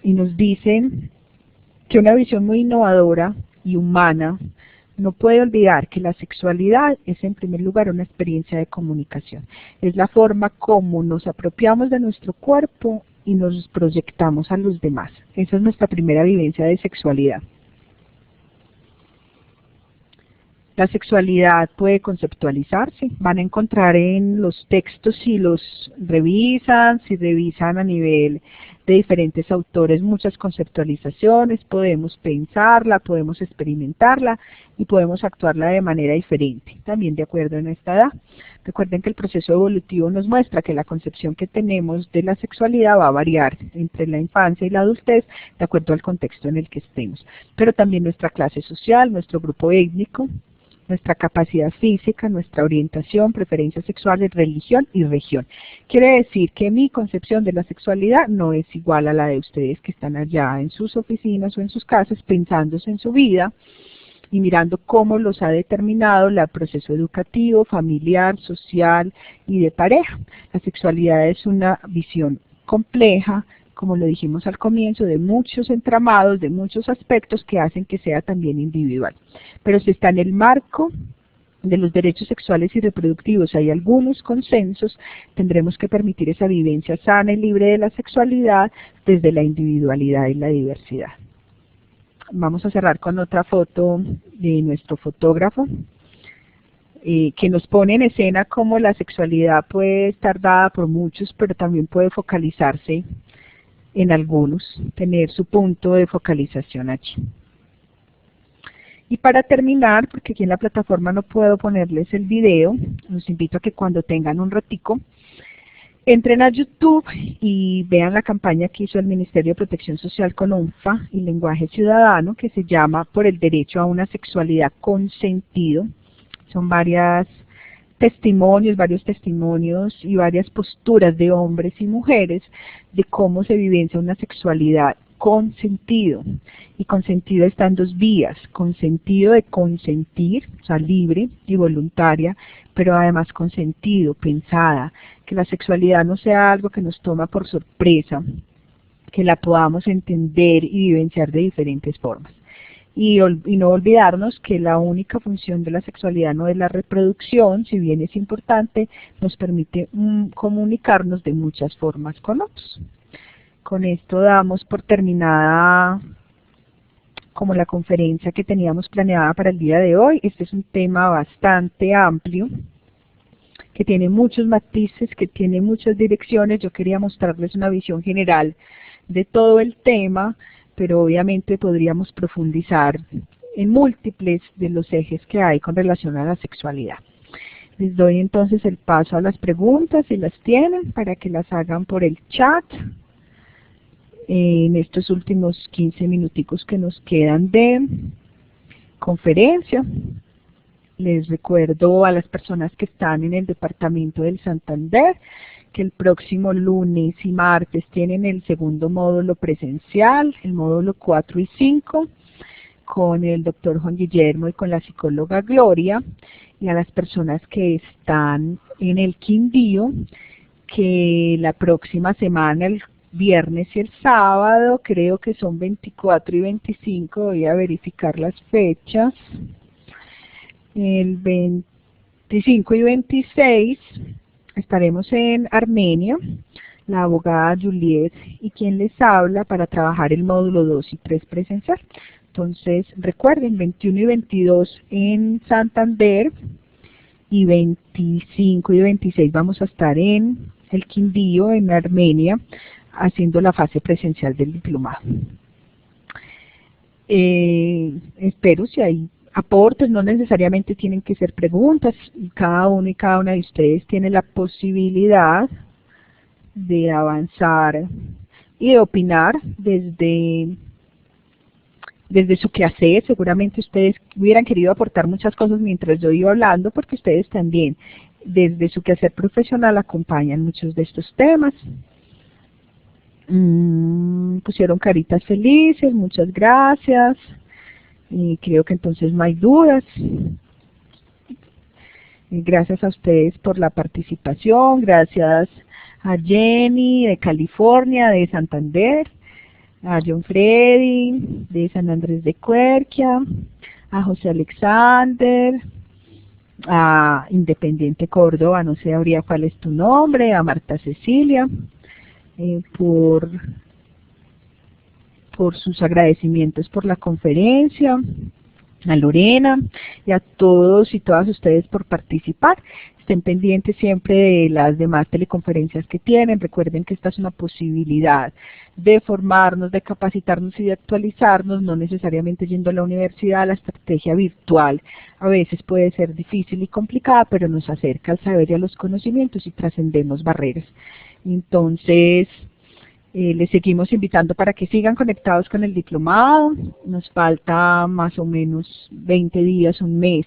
Y nos dicen que una visión muy innovadora y humana no puede olvidar que la sexualidad es en primer lugar una experiencia de comunicación. Es la forma como nos apropiamos de nuestro cuerpo y nos proyectamos a los demás. Esa es nuestra primera vivencia de sexualidad. La sexualidad puede conceptualizarse. Van a encontrar en los textos, si los revisan, si revisan a nivel de diferentes autores muchas conceptualizaciones, podemos pensarla, podemos experimentarla y podemos actuarla de manera diferente, también de acuerdo a nuestra edad. Recuerden que el proceso evolutivo nos muestra que la concepción que tenemos de la sexualidad va a variar entre la infancia y la adultez de acuerdo al contexto en el que estemos, pero también nuestra clase social, nuestro grupo étnico, nuestra capacidad física, nuestra orientación, preferencias sexuales, religión y región. Quiere decir que mi concepción de la sexualidad no es igual a la de ustedes que están allá en sus oficinas o en sus casas pensándose en su vida y mirando cómo los ha determinado el proceso educativo, familiar, social y de pareja. La sexualidad es una visión compleja, como lo dijimos al comienzo, de muchos entramados, de muchos aspectos que hacen que sea también individual. Pero si está en el marco de los derechos sexuales y reproductivos, hay algunos consensos, tendremos que permitir esa vivencia sana y libre de la sexualidad desde la individualidad y la diversidad. Vamos a cerrar con otra foto de nuestro fotógrafo. que nos pone en escena cómo la sexualidad puede estar dada por muchos, pero también puede focalizarse en algunos, tener su punto de focalización allí. Y para terminar, porque aquí en la plataforma no puedo ponerles el video, los invito a que cuando tengan un ratico, entren a YouTube y vean la campaña que hizo el Ministerio de Protección Social con UNFA y Lenguaje Ciudadano, que se llama Por el Derecho a una Sexualidad con Sentido. Son varios testimonios y varias posturas de hombres y mujeres de cómo se vivencia una sexualidad con sentido. Y con sentido está en dos vías, con sentido de consentir, o sea, libre y voluntaria, pero además con sentido, pensada, que la sexualidad no sea algo que nos toma por sorpresa, que la podamos entender y vivenciar de diferentes formas. Y no olvidarnos que la única función de la sexualidad no es la reproducción, si bien es importante, nos permite comunicarnos de muchas formas con otros. Con esto damos por terminada como la conferencia que teníamos planeada para el día de hoy. Este es un tema bastante amplio, que tiene muchos matices, que tiene muchas direcciones. Yo quería mostrarles una visión general de todo el tema, pero obviamente podríamos profundizar en múltiples de los ejes que hay con relación a la sexualidad. Les doy entonces el paso a las preguntas, si las tienen, para que las hagan por el chat en estos últimos 15 minuticos que nos quedan de conferencia. Les recuerdo a las personas que están en el departamento del Santander que el próximo lunes y martes tienen el segundo módulo presencial, el módulo 4 y 5, con el doctor Juan Guillermo y con la psicóloga Gloria, y a las personas que están en el Quindío, que la próxima semana, el viernes y el sábado, creo que son 24 y 25, voy a verificar las fechas, el 25 y 26, estaremos en Armenia, la abogada Juliet y quien les habla para trabajar el módulo 2 y 3 presencial. Entonces recuerden, 21 y 22 en Santander y 25 y 26 vamos a estar en el Quindío, en Armenia, haciendo la fase presencial del diplomado. Espero si hay aportes, no necesariamente tienen que ser preguntas, cada uno y cada una de ustedes tiene la posibilidad de avanzar y de opinar desde su quehacer. Seguramente ustedes hubieran querido aportar muchas cosas mientras yo iba hablando, porque ustedes también desde su quehacer profesional acompañan muchos de estos temas. Pusieron caritas felices, muchas gracias. Y creo que entonces no hay dudas. Gracias a ustedes por la participación, gracias a Jenny de California, de Santander, a John Freddy de San Andrés de Cuerquia, a José Alexander, a Independiente Córdoba, no sé habría cuál es tu nombre, a Marta Cecilia, por sus agradecimientos por la conferencia, a Lorena y a todos y todas ustedes por participar. Estén pendientes siempre de las demás teleconferencias que tienen. Recuerden que esta es una posibilidad de formarnos, de capacitarnos y de actualizarnos, no necesariamente yendo a la universidad. La estrategia virtual a veces puede ser difícil y complicada, pero nos acerca al saber y a los conocimientos y trascendemos barreras. Entonces, les seguimos invitando para que sigan conectados con el diplomado. Nos falta más o menos 20 días, un mes.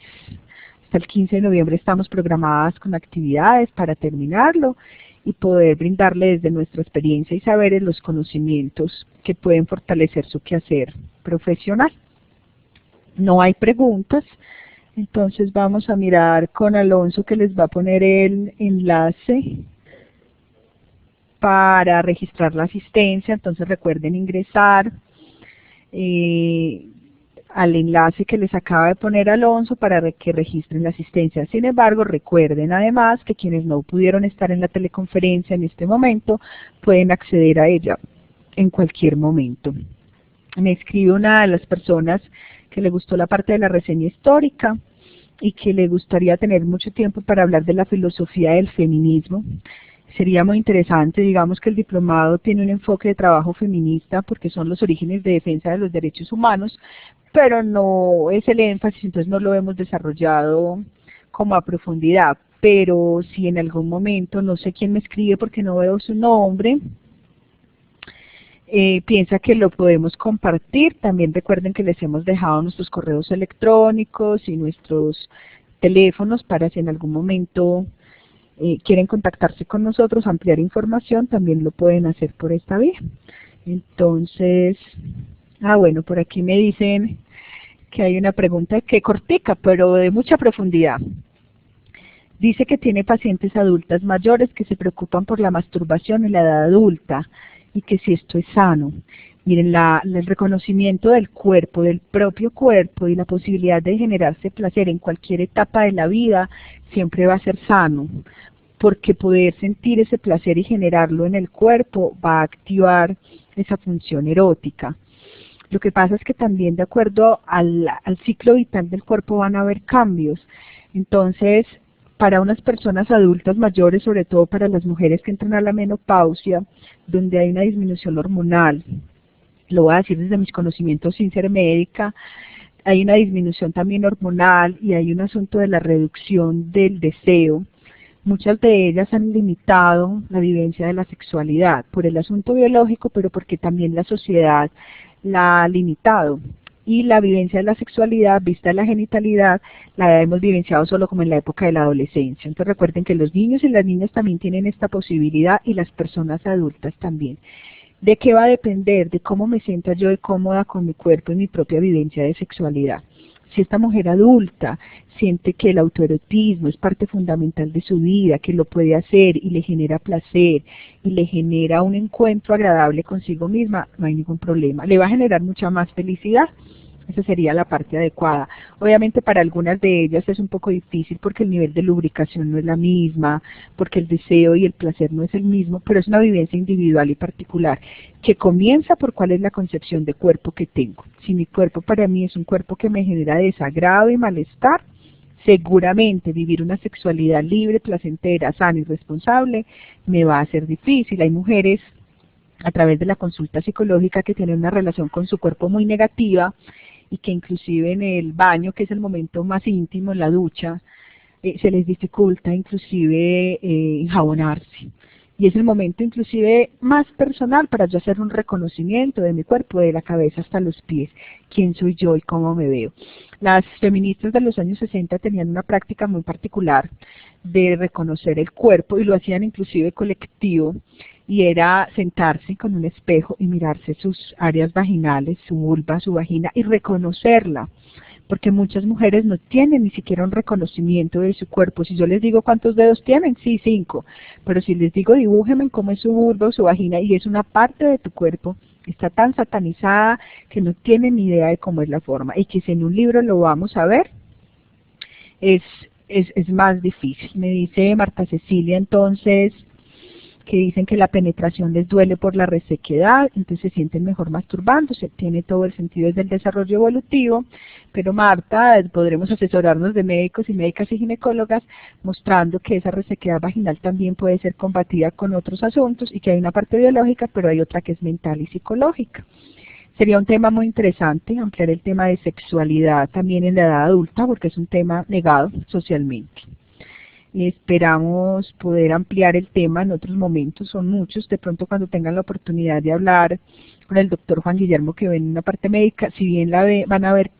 Hasta el 15 de noviembre estamos programadas con actividades para terminarlo y poder brindarle desde nuestra experiencia y saberes los conocimientos que pueden fortalecer su quehacer profesional. No hay preguntas, entonces vamos a mirar con Alonso, que les va a poner el enlace para registrar la asistencia. Entonces recuerden ingresar al enlace que les acaba de poner Alonso para que registren la asistencia. Sin embargo, recuerden además que quienes no pudieron estar en la teleconferencia en este momento pueden acceder a ella en cualquier momento. Me escribe una de las personas que le gustó la parte de la reseña histórica y que le gustaría tener mucho tiempo para hablar de la filosofía del feminismo. Sería muy interesante, digamos que el diplomado tiene un enfoque de trabajo feminista porque son los orígenes de defensa de los derechos humanos, pero no es el énfasis, entonces no lo hemos desarrollado como a profundidad. Pero si en algún momento, no sé quién me escribe porque no veo su nombre, piensa que lo podemos compartir, también recuerden que les hemos dejado nuestros correos electrónicos y nuestros teléfonos para si en algún momento quieren contactarse con nosotros, ampliar información, también lo pueden hacer por esta vía. Entonces, bueno, por aquí me dicen que hay una pregunta que cortica, pero de mucha profundidad. Dice que tiene pacientes adultas mayores que se preocupan por la masturbación en la edad adulta y que si esto es sano. Miren, el reconocimiento del cuerpo, del propio cuerpo y la posibilidad de generarse placer en cualquier etapa de la vida siempre va a ser sano, porque poder sentir ese placer y generarlo en el cuerpo va a activar esa función erótica. Lo que pasa es que también de acuerdo al ciclo vital del cuerpo van a haber cambios. Entonces, para unas personas adultas mayores, sobre todo para las mujeres que entran a la menopausia, donde hay una disminución hormonal, lo voy a decir desde mis conocimientos sin ser médica, hay una disminución también hormonal y hay un asunto de la reducción del deseo. Muchas de ellas han limitado la vivencia de la sexualidad por el asunto biológico, pero porque también la sociedad la ha limitado. Y la vivencia de la sexualidad, vista la genitalidad, la hemos vivenciado solo como en la época de la adolescencia. Entonces recuerden que los niños y las niñas también tienen esta posibilidad y las personas adultas también. ¿De qué va a depender? De cómo me sienta yo de cómoda con mi cuerpo y mi propia vivencia de sexualidad. Si esta mujer adulta siente que el autoerotismo es parte fundamental de su vida, que lo puede hacer y le genera placer y le genera un encuentro agradable consigo misma, no hay ningún problema. Le va a generar mucha más felicidad. Esa sería la parte adecuada. Obviamente para algunas de ellas es un poco difícil porque el nivel de lubricación no es la misma, porque el deseo y el placer no es el mismo, pero es una vivencia individual y particular, que comienza por cuál es la concepción de cuerpo que tengo. Si mi cuerpo para mí es un cuerpo que me genera desagrado y malestar, seguramente vivir una sexualidad libre, placentera, sana y responsable me va a ser difícil. Hay mujeres a través de la consulta psicológica que tienen una relación con su cuerpo muy negativa, y que inclusive en el baño, que es el momento más íntimo, en la ducha, se les dificulta inclusive enjabonarse. Y es el momento inclusive más personal para yo hacer un reconocimiento de mi cuerpo, de la cabeza hasta los pies, quién soy yo y cómo me veo. Las feministas de los años 60 tenían una práctica muy particular de reconocer el cuerpo y lo hacían inclusive colectivo, y era sentarse con un espejo y mirarse sus áreas vaginales, su vulva, su vagina y reconocerla, porque muchas mujeres no tienen ni siquiera un reconocimiento de su cuerpo. Si yo les digo cuántos dedos tienen, sí, 5, pero si les digo dibújenme cómo es su vulva o su vagina y es una parte de tu cuerpo, está tan satanizada que no tienen ni idea de cómo es la forma, y que si en un libro lo vamos a ver, es más difícil. Me dice Marta Cecilia entonces, que dicen que la penetración les duele por la resequedad, entonces se sienten mejor masturbándose, tiene todo el sentido desde el desarrollo evolutivo, pero Marta, podremos asesorarnos de médicos y médicas y ginecólogas mostrando que esa resequedad vaginal también puede ser combatida con otros asuntos y que hay una parte biológica, pero hay otra que es mental y psicológica. Sería un tema muy interesante ampliar el tema de sexualidad también en la edad adulta, porque es un tema negado socialmente. Esperamos poder ampliar el tema en otros momentos, son muchos, de pronto cuando tengan la oportunidad de hablar con el doctor Juan Guillermo, que ven una parte médica, si bien van a ver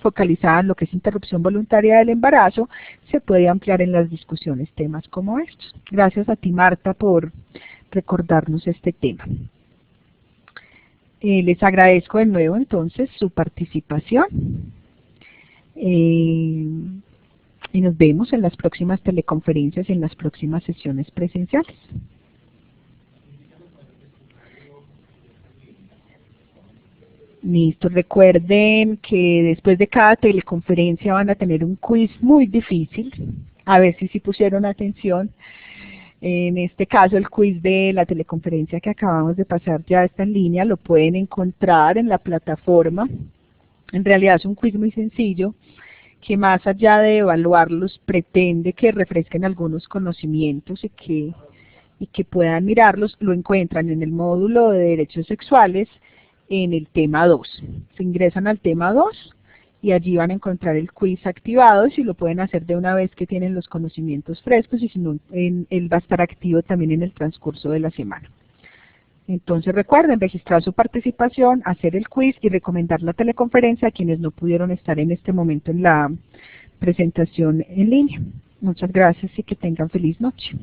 focalizada en lo que es interrupción voluntaria del embarazo, se puede ampliar en las discusiones temas como estos. Gracias a ti, Marta, por recordarnos este tema. Les agradezco de nuevo entonces su participación. Y nos vemos en las próximas teleconferencias y en las próximas sesiones presenciales. Listo, recuerden que después de cada teleconferencia van a tener un quiz muy difícil, a ver si pusieron atención. En este caso el quiz de la teleconferencia que acabamos de pasar ya está en línea, lo pueden encontrar en la plataforma. En realidad es un quiz muy sencillo, que más allá de evaluarlos pretende que refresquen algunos conocimientos y que puedan mirarlos. Lo encuentran en el módulo de Derechos Sexuales en el tema 2. Se ingresan al tema 2 y allí van a encontrar el quiz activado, y si lo pueden hacer de una vez que tienen los conocimientos frescos, y si no, él va a estar activo también en el transcurso de la semana. Entonces recuerden registrar su participación, hacer el quiz y recomendar la teleconferencia a quienes no pudieron estar en este momento en la presentación en línea. Muchas gracias y que tengan feliz noche.